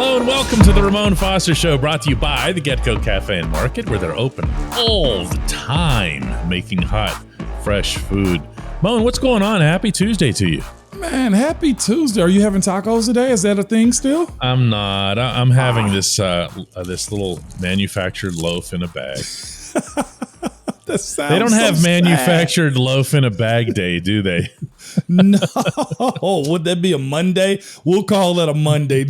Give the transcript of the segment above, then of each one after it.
Hello and welcome to the Ramon Foster Show, brought to you by the Getco Cafe and Market, where they're open all the time, making hot, fresh food. Mon, what's going on? Happy Tuesday to you. Man, happy Tuesday. Are you having tacos today? Is that a thing still? I'm not. I'm having this little manufactured loaf in a bag. They don't have manufactured loaf in a bag day, do they? No. Would that be a Monday? We'll call that a Monday.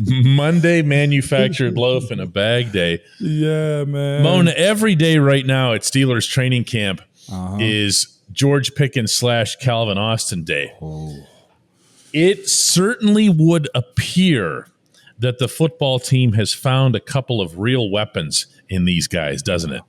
Monday manufactured loaf in a bag day. Yeah, man. Mona, every day right now at Steelers training camp is George Pickens / Calvin Austin day. Oh. It certainly would appear that the football team has found a couple of real weapons in these guys, doesn't it?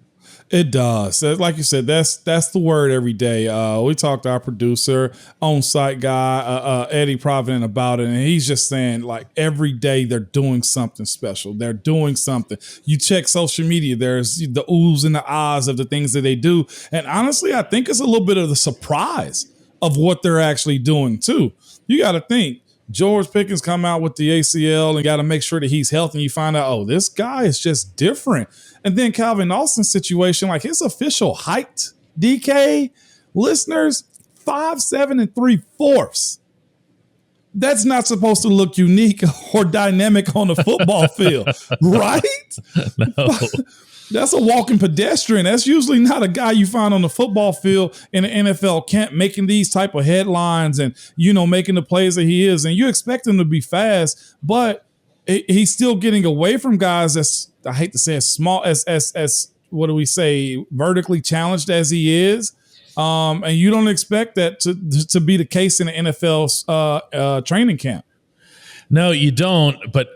It does. Like you said, that's the word every day. We talked to our producer, on-site guy, Eddie Provident, about it, and he's just saying, like, every day they're doing something special. They're doing something. You check social media, there's the oohs and the ahs of the things that they do. And honestly, I think it's a little bit of the surprise of what they're actually doing, too. You got to think. George Pickens come out with the ACL and got to make sure that he's healthy. And you find out, oh, this guy is just different. And then Calvin Austin's situation, like his official height, DK, listeners, 5'7" and 3/4. That's not supposed to look unique or dynamic on the football field, right? No. That's a walking pedestrian. That's usually not a guy you find on the football field in the NFL camp making these type of headlines and, making the plays that he is. And you expect him to be fast, but he's still getting away from guys that's, I hate to say, as small as what do we say, vertically challenged as he is. And you don't expect that to be the case in the NFL's training camp. No, you don't. But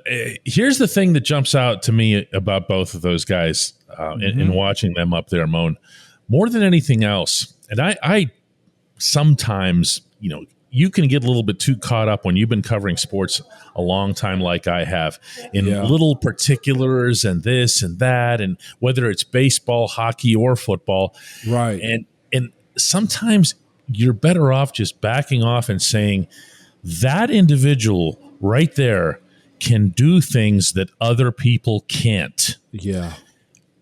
here's the thing that jumps out to me about both of those guys in watching them up there, Moan. More than anything else, and I sometimes, you can get a little bit too caught up when you've been covering sports a long time like I have in little particulars and this and that, and whether it's baseball, hockey, or football. Right. And sometimes you're better off just backing off and saying that individual right there can do things that other people can't. Yeah.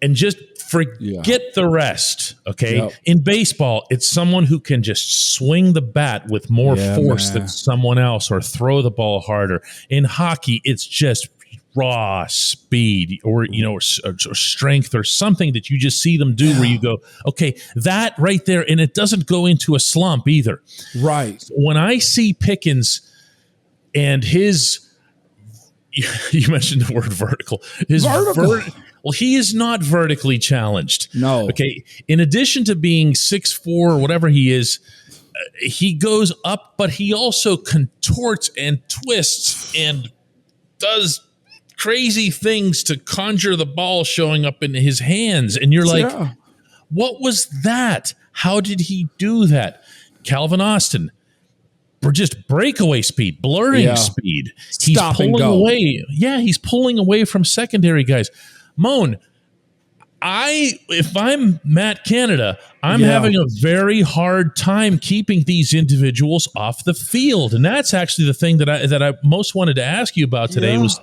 And just forget the rest, okay? Yep. In baseball, it's someone who can just swing the bat with more force than someone else or throw the ball harder. In hockey, it's just raw speed or strength or something that you just see them do where you go, okay, that right there, and it doesn't go into a slump either. Right. When I see Pickens and his, you mentioned the word vertical. Well, he is not vertically challenged. No. Okay. In addition to being 6'4" or whatever he is, he goes up, but he also contorts and twists and does crazy things to conjure the ball showing up in his hands. And you're like, what was that? How did he do that? Calvin Austin. Just breakaway speed, blurring speed. He's pulling away. Yeah, he's pulling away from secondary guys. Moan, if I'm Matt Canada, I'm having a very hard time keeping these individuals off the field. And that's actually the thing that I most wanted to ask you about today was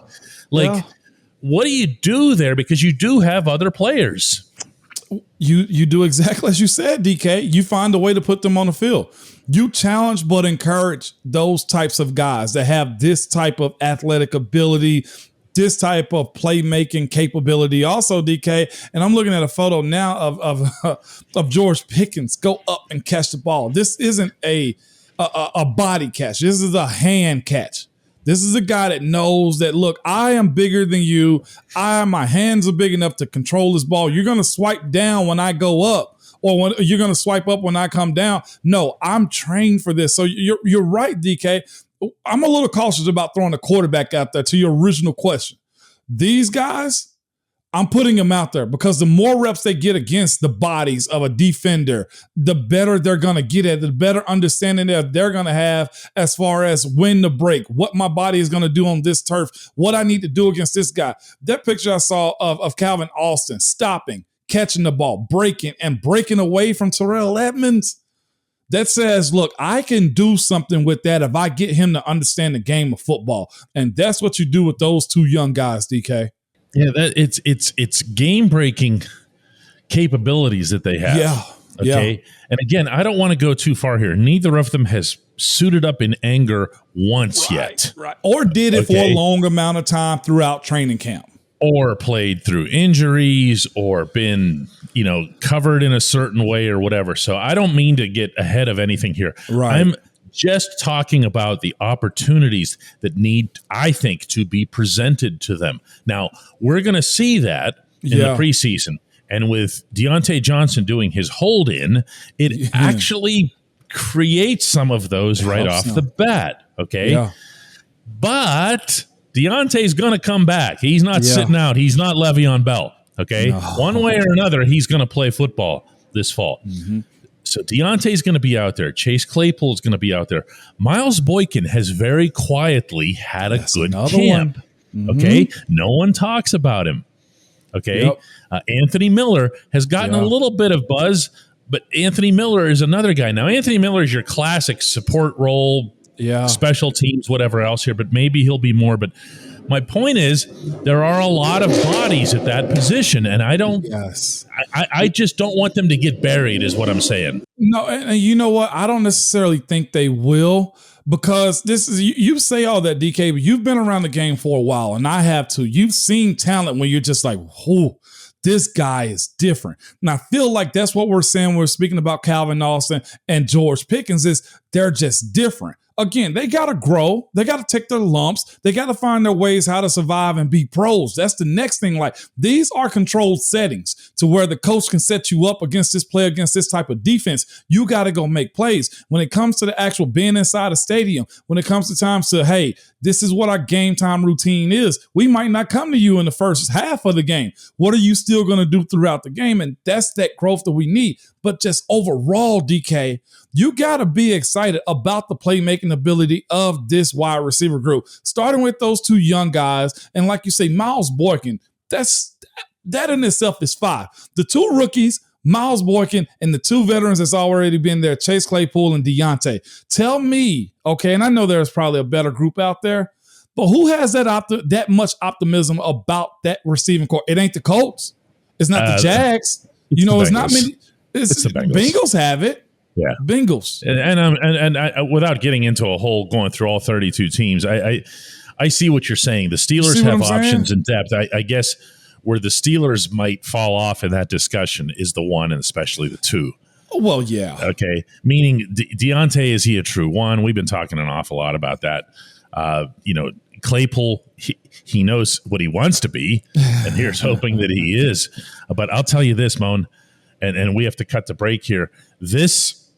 what do you do there? Because you do have other players. You do exactly as you said, DK. You find a way to put them on the field. You challenge but encourage those types of guys that have this type of athletic ability, this type of playmaking capability. Also, DK, and I'm looking at a photo now of George Pickens go up and catch the ball. This isn't a body catch. This is a hand catch. This is a guy that knows that, look, I am bigger than you. My hands are big enough to control this ball. You're going to swipe down when I go up. Or you're going to swipe up when I come down. No, I'm trained for this. So you're right, DK. I'm a little cautious about throwing a quarterback out there to your original question. These guys, I'm putting them out there because the more reps they get against the bodies of a defender, the better they're going to get at, the better understanding that they're going to have as far as when to break, what my body is going to do on this turf, what I need to do against this guy. That picture I saw of Calvin Austin stopping, catching the ball, breaking away from Terrell Edmonds. that says, look, I can do something with that if I get him to understand the game of football. And that's what you do with those two young guys, DK. Yeah, it's game-breaking capabilities that they have. Yeah. Okay. Yeah. And again, I don't want to go too far here. Neither of them has suited up in anger once yet. Right. Or did it for a long amount of time throughout training camp. Or played through injuries or been, covered in a certain way or whatever. So I don't mean to get ahead of anything here. Right. I'm just talking about the opportunities that need, I think, to be presented to them. Now, we're going to see that in the preseason. And with Deontay Johnson doing his hold-in, it actually creates some of those right off the bat, okay? Yeah. But Deontay's going to come back. He's not sitting out. He's not Le'Veon Bell, okay? No. One way or another, he's going to play football this fall. Mm-hmm. So Deontay's going to be out there. Chase Claypool's going to be out there. Miles Boykin has very quietly had a good camp, okay? No one talks about him. Okay. Yep. Anthony Miller has gotten a little bit of buzz, but Anthony Miller is another guy. Now, Anthony Miller is your classic support role, special teams, whatever else here, but maybe he'll be more. But my point is there are a lot of bodies at that position, and I don't, I just don't want them to get buried is what I'm saying. No, and you know what? I don't necessarily think they will. Because this is, you say all that, DK, but you've been around the game for a while, and I have too. You've seen talent when you're just like, whoo, this guy is different. And I feel like that's what we're saying. We're speaking about Calvin Austin and George Pickens is they're just different. Again, they got to grow. They got to take their lumps. They got to find their ways how to survive and be pros. That's the next thing. Like, these are controlled settings to where the coach can set you up against this play, against this type of defense. You got to go make plays. When it comes to the actual being inside a stadium, when it comes to times to, hey, this is what our game time routine is. We might not come to you in the first half of the game. What are you still going to do throughout the game? And that's that growth that we need. But just overall, DK, you got to be excited about the playmaking ability of this wide receiver group, starting with those two young guys. And like you say, Miles Boykin, that in itself is 5. The 2 rookies, Miles Boykin, and the 2 veterans that's already been there, Chase Claypool and Deontay. Tell me, okay, and I know there's probably a better group out there, but who has that much optimism about that receiving core? It ain't the Colts. It's not the Jags. It's not many. It's the Bengals. Bengals have it. Yeah, Bengals. And I, without getting into a whole going through all 32 teams, I see what you're saying. The Steelers have options and depth. I guess where the Steelers might fall off in that discussion is the 1 and especially the 2. Well, yeah. Okay. Meaning Deontay, is he a true 1? We've been talking an awful lot about that. Claypool, he knows what he wants to be, and here's hoping that he is. But I'll tell you this, Mon, and we have to cut the break here. This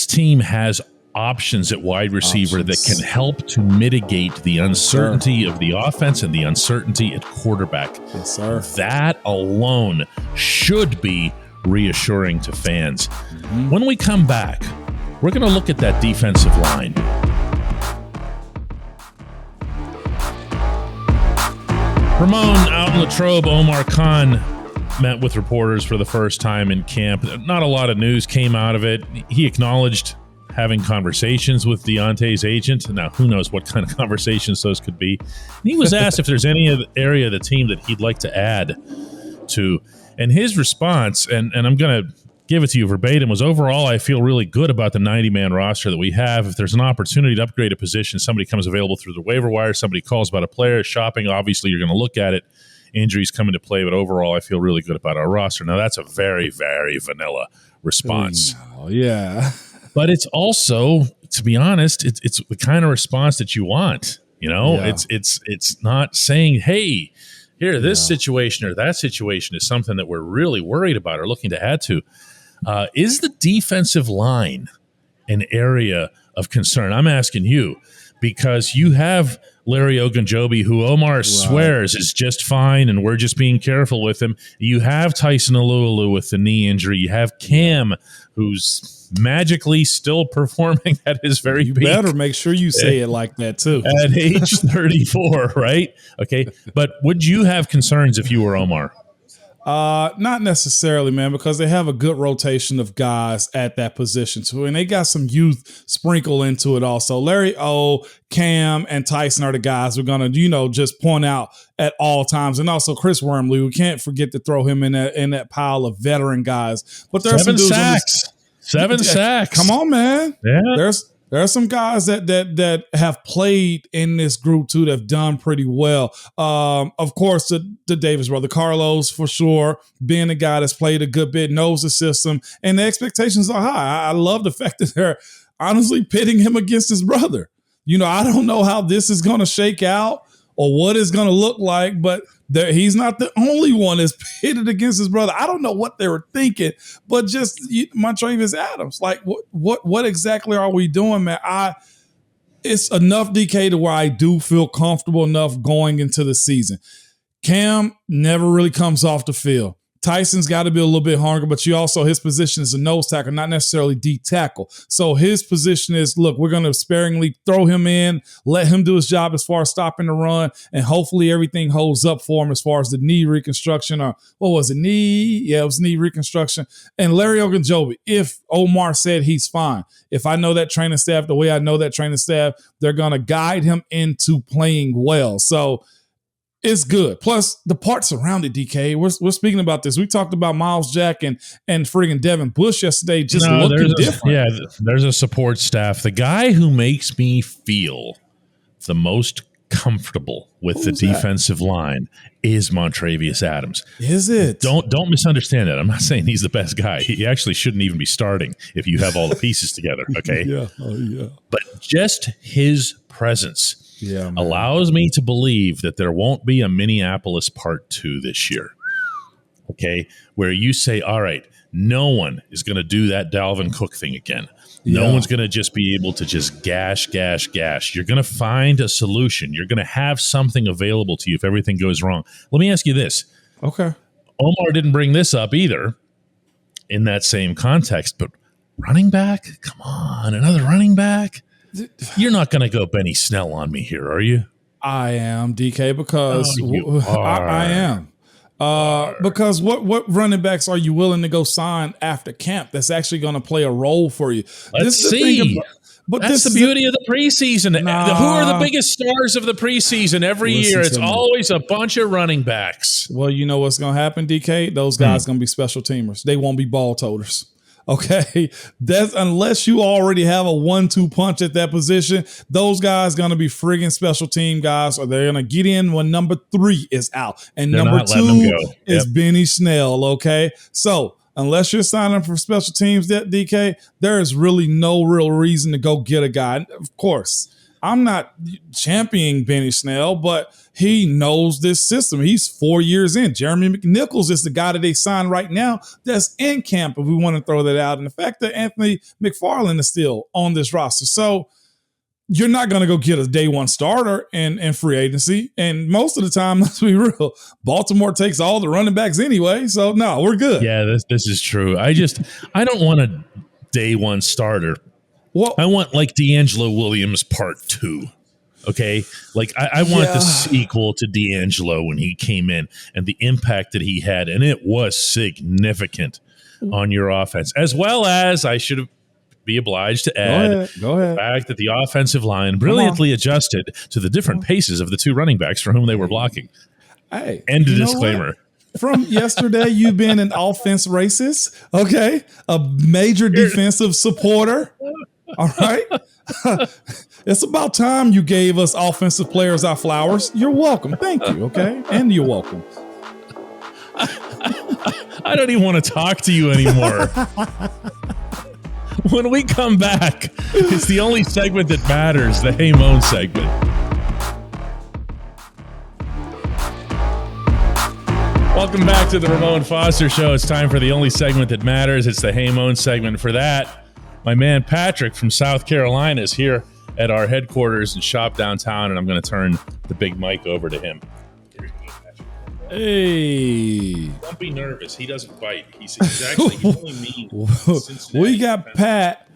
team has options at wide receiver that can help to mitigate the uncertainty of the offense and the uncertainty at quarterback. Yes, sir. That alone should be reassuring to fans. Mm-hmm. When we come back, we're going to look at that defensive line. Ramon out in Latrobe, Omar Khan met with reporters for the first time in camp. Not a lot of news came out of it. He acknowledged having conversations with Deontay's agent. Now, who knows what kind of conversations those could be. And he was asked if there's any area of the team that he'd like to add to. And his response, and I'm going to give it to you verbatim, was, overall, I feel really good about the 90-man roster that we have. If there's an opportunity to upgrade a position, somebody comes available through the waiver wire, somebody calls about a player, shopping, obviously you're going to look at it. Injuries come into play, but overall, I feel really good about our roster. Now, that's a very, very vanilla response. Oh, yeah. But it's also, to be honest, it's the kind of response that you want. It's not saying, hey, here, this situation or that situation is something that we're really worried about or looking to add to. Is the defensive line an area of concern? I'm asking you because you have Larry Ogunjobi, who Omar swears is just fine, and we're just being careful with him. You have Tyson Alualu with the knee injury. You have Cam, who's magically still performing at his very peak. You better make sure you say it like that, too. At age 34, right? Okay. But would you have concerns if you were Omar? Not necessarily, man, because they have a good rotation of guys at that position too, and they got some youth sprinkle into it also. Larry O, Cam, and Tyson are the guys we're gonna, just point out at all times, and also Chris Wormley. We can't forget to throw him in that pile of veteran guys. But there's some dudes Seven sacks. Come on, man. Yeah. There are some guys that have played in this group too that have done pretty well. Of course, the Davis brother, Carlos, for sure, being a guy that's played a good bit, knows the system, and the expectations are high. I love the fact that they're honestly pitting him against his brother. I don't know how this is going to shake out or what it's going to look like, but he's not the only one that's pitted against his brother. I don't know what they were thinking, but just Montravius Adams. Like, what exactly are we doing, man? It's enough, DK, to where I do feel comfortable enough going into the season. Cam never really comes off the field. Tyson's got to be a little bit hungry, but his position is a nose tackle, not necessarily D tackle. So his position is, look, we're going to sparingly throw him in, let him do his job as far as stopping the run, and hopefully everything holds up for him as far as the knee reconstruction, or what was it, knee? Yeah, it was knee reconstruction. And Larry Ogunjobi, if Omar said he's fine, if I know that training staff the way I know that training staff, they're going to guide him into playing well. So it's good. Plus, the parts around it, DK. We're speaking about this. We talked about Miles Jack and friggin' Devin Bush yesterday just looking different. There's a support staff. The guy who makes me feel the most comfortable with the defensive line is Montravius Adams. Is it? Don't misunderstand that. I'm not saying he's the best guy. He actually shouldn't even be starting if you have all the pieces together, okay? Yeah. Oh, yeah. But just his presence allows me to believe that there won't be a Minneapolis Part 2 this year. Okay? Where you say, all right, no one is going to do that Dalvin Cook thing again. No one's going to just be able to just gash. You're going to find a solution. You're going to have something available to you if everything goes wrong. Let me ask you this. Okay. Omar didn't bring this up either in that same context, but running back? Come on, another running back? You're not going to go Benny Snell on me here, are you? I am, DK, because I am. Because what running backs are you willing to go sign after camp that's actually going to play a role for you? Let's see. That's the beauty of the preseason. Who are the biggest stars of the preseason every year? It's always a bunch of running backs. Well, you know what's going to happen, DK? Those guys going to be special teamers. They won't be ball toters. Okay, that's unless you already have a 1-2 punch at that position. Those guys gonna be friggin' special team guys, or they're gonna get in when number 3 is out, and number 2 is Benny Snell. Okay, so unless you're signing for special teams, that DK, there is really no real reason to go get a guy. Of course, I'm not championing Benny Snell, but he knows this system. He's 4 years in. Jeremy McNichols is the guy that they signed right now that's in camp, if we want to throw that out. And the fact that Anthony McFarland is still on this roster. So you're not going to go get a day one starter in free agency. And most of the time, let's be real, Baltimore takes all the running backs anyway. So no, we're good. Yeah, this is true. I don't want a day one starter. Well, I want like D'Angelo Williams Part 2. Okay, like I want the sequel to D'Angelo when he came in and the impact that he had, and it was significant on your offense, as well as I should be obliged to add the fact that the offensive line brilliantly adjusted to the different paces of the two running backs for whom they were blocking. Hey, end of disclaimer. From yesterday, you've been an offense racist, okay? A major defensive supporter, all right? It's about time you gave us offensive players our flowers. You're welcome. Thank you, okay? And you're welcome. I don't even want to talk to you anymore. When we come back, it's the only segment that matters, the Hey Mon segment. Welcome back to the Ramon Foster Show. It's time for the only segment that matters. It's the Hey Mon segment. For that, my man Patrick from South Carolina is here at our headquarters and shop downtown, and I'm going to turn the big mic over to him. Hey. Don't be nervous. He doesn't bite. He's only mean. We got Pat.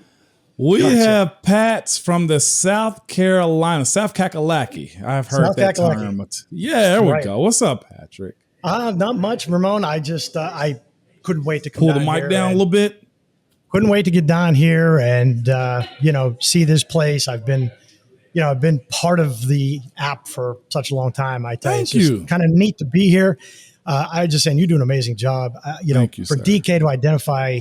We have Pats from the South Carolina, South Kakalaki. I've heard South that Kakalaki term. Yeah, there we go. What's up, Patrick? Not much, Ramon. I just I couldn't wait to come Pull the down mic here down a and little bit. Couldn't wait to get down here and see this place. I've been part of the app for such a long time. I tell Thank you, it's you. just kind of neat to be here. I just saying you do an amazing job. Thank you, for sir. DK to identify,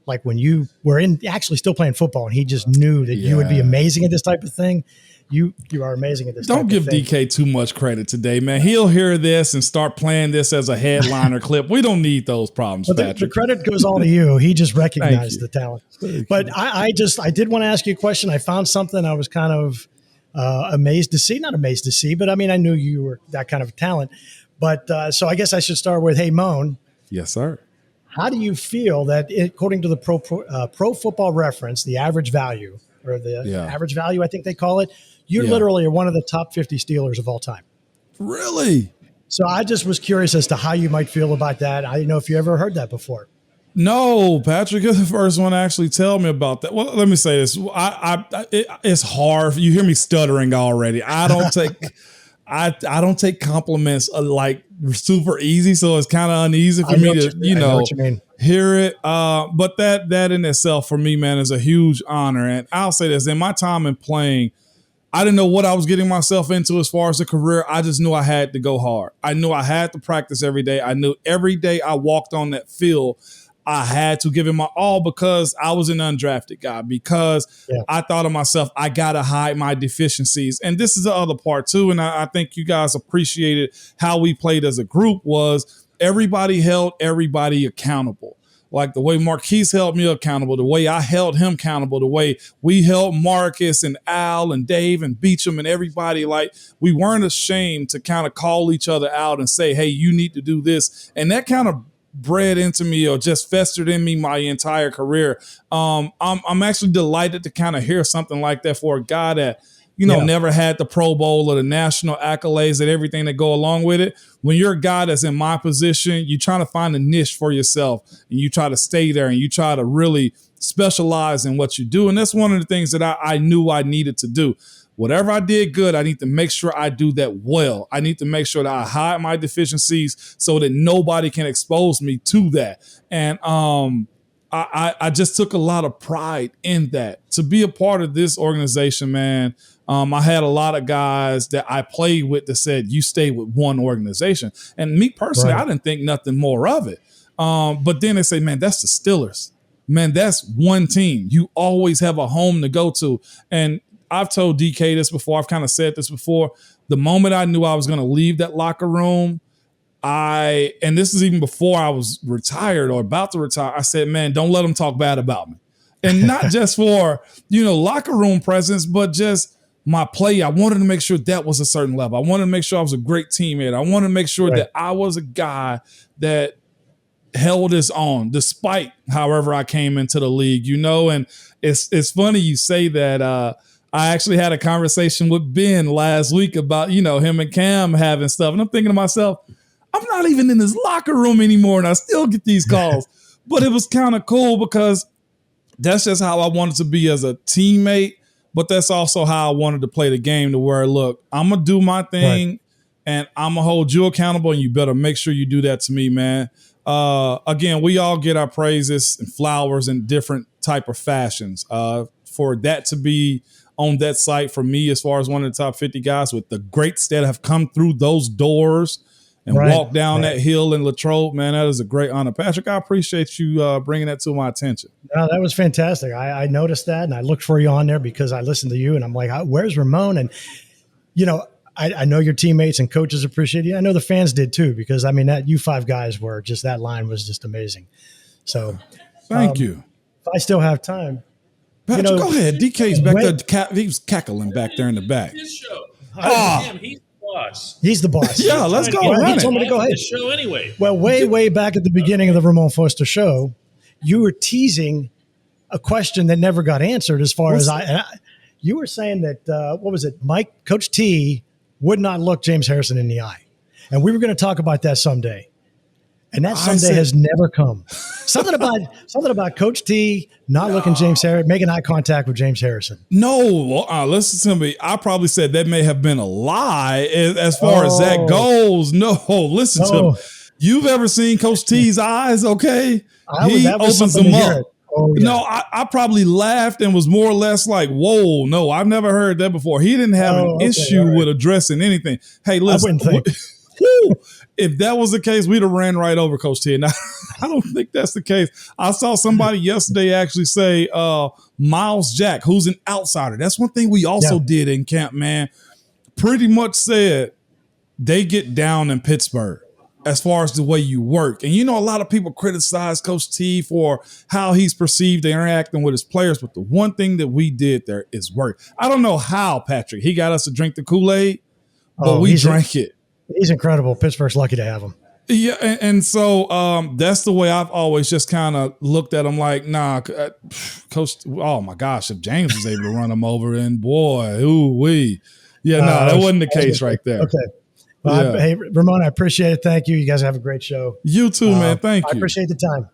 like when you were actually still playing football, and he just knew that you would be amazing at this type of thing. You are amazing at this. Don't give DK too much credit today, man. He'll hear this and start playing this as a headliner clip. We don't need those problems, but Patrick. the credit goes all to you. He just recognized the talent. But I did want to ask you a question. I found something I was kind of amazed to see. Not amazed to see, but I mean, I knew you were that kind of talent. But so I guess I should start with, hey, Mon. Yes, sir. How do you feel that, according to the Pro Football Reference, the average value, or the average value, I think they call it, you literally are one of the top 50 Steelers of all time? Really? So I just was curious as to how you might feel about that. I didn't know if you ever heard that before. No, Patrick, you're the first one to actually tell me about that. Well, let me say this. It's hard. You hear me stuttering already. I don't take I don't take compliments like super easy, so it's kind of uneasy for me to hear it. But that in itself for me, man, is a huge honor. And I'll say this: in my time in playing, I didn't know what I was getting myself into as far as a career. I just knew I had to go hard. I knew I had to practice every day. I knew every day I walked on that field, I had to give it my all because I was an undrafted guy, because I thought of myself, I got to hide my deficiencies. And this is the other part too. And I think you guys appreciated how we played as a group was everybody held everybody accountable. Like the way Marquise held me accountable, the way I held him accountable, the way we held Marcus and Al and Dave and Beecham and everybody, like we weren't ashamed to kind of call each other out and say, hey, you need to do this. And that kind of bred into me or just festered in me my entire career. I'm actually delighted to kind of hear something like that for a guy that, never had the Pro Bowl or the national accolades and everything that go along with it. When you're a guy that's in my position, you're trying to find a niche for yourself and you try to stay there and you try to really specialize in what you do. And that's one of the things that I knew I needed to do. Whatever I did good, I need to make sure I do that well. I need to make sure that I hide my deficiencies so that nobody can expose me to that. And I just took a lot of pride in that. To be a part of this organization, man, I had a lot of guys that I played with that said, you stay with one organization. And me personally, I didn't think nothing more of it. But then they say, man, that's the Steelers. Man, that's one team. You always have a home to go to. And I've told DK this before. I've kind of said this before. The moment I knew I was going to leave that locker room, and this is even before I was retired or about to retire, I said, man, don't let them talk bad about me. And not just for, locker room presence, but just my play. I wanted to make sure that was a certain level. I wanted to make sure I was a great teammate. I wanted to make sure that I was a guy that held his own despite however I came into the league, and it's funny you say that. I actually had a conversation with Ben last week about, him and Cam having stuff. And I'm thinking to myself, I'm not even in this locker room anymore and I still get these calls. But it was kind of cool because that's just how I wanted to be as a teammate. But that's also how I wanted to play the game, to where, look, I'm going to do my thing and I'm going to hold you accountable, and you better make sure you do that to me, man. Again, we all get our praises and flowers in different type of fashions. For that to be on that site for me, as far as one of the top 50 guys with the greats that have come through those doors and walked down that hill in Latrobe, man, that is a great honor. Patrick, I appreciate you bringing that to my attention. No, that was fantastic. I noticed that, and I looked for you on there because I listened to you, and I'm like, where's Ramon? And, I know your teammates and coaches appreciate you. I know the fans did too, because, I mean, that you five guys were just, that line was just amazing. So thank you. If I still have time. Patrick, go ahead. DK's back there. He was cackling back there in the back. His show. Oh. He's the boss. He's the boss. Yeah, let's go. He told me to go ahead. The show anyway. Well, way back at the beginning of the Ramon Foster Show, you were teasing a question that never got answered. As far as you were saying that what was it? Coach T would not look James Harrison in the eye, and we were going to talk about that someday. And that someday has never come. Something about Coach T not looking James Harrison, making eye contact with James Harrison. No, listen to me. I probably said that may have been a lie as far as that goes. No, listen to me. You've ever seen Coach T's eyes? Okay, That was opens something them to hear up. it. Oh, yeah. No, I probably laughed and was more or less like, "Whoa, no, I've never heard that before." He didn't have an issue with addressing anything. Hey, listen, if that was the case, we'd have ran right over Coach T. Now, I don't think that's the case. I saw somebody yesterday actually say Miles Jack, who's an outsider. That's one thing we also did in camp, man. Pretty much said they get down in Pittsburgh as far as the way you work. And, you know, a lot of people criticize Coach T for how he's perceived interacting with his players. But the one thing that we did there is work. I don't know how, Patrick, he got us to drink the Kool-Aid, but we drank it. He's incredible. Pittsburgh's lucky to have him. Yeah, and so that's the way I've always just kind of looked at him like, nah, Coach, oh my gosh, if James was able to run him over, and boy, ooh-wee. Yeah, no, that wasn't the case right there. Okay. Well, hey, Ramon, I appreciate it. Thank you. You guys have a great show. You too, man. Thank you. I appreciate the time.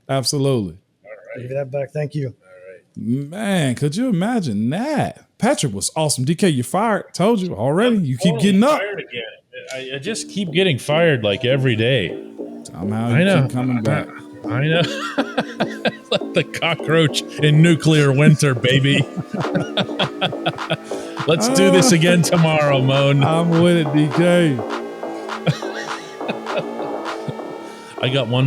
Absolutely. All right. Give that back. Thank you. All right. Man, could you imagine that? Patrick was awesome. DK, you're fired. Told you already. You keep getting up. Fired again. I just keep getting fired like every day. Somehow you keep coming back. I know. Like the cockroach in nuclear winter, baby. Let's do this again tomorrow, Moan. I'm with it, DK. I got one.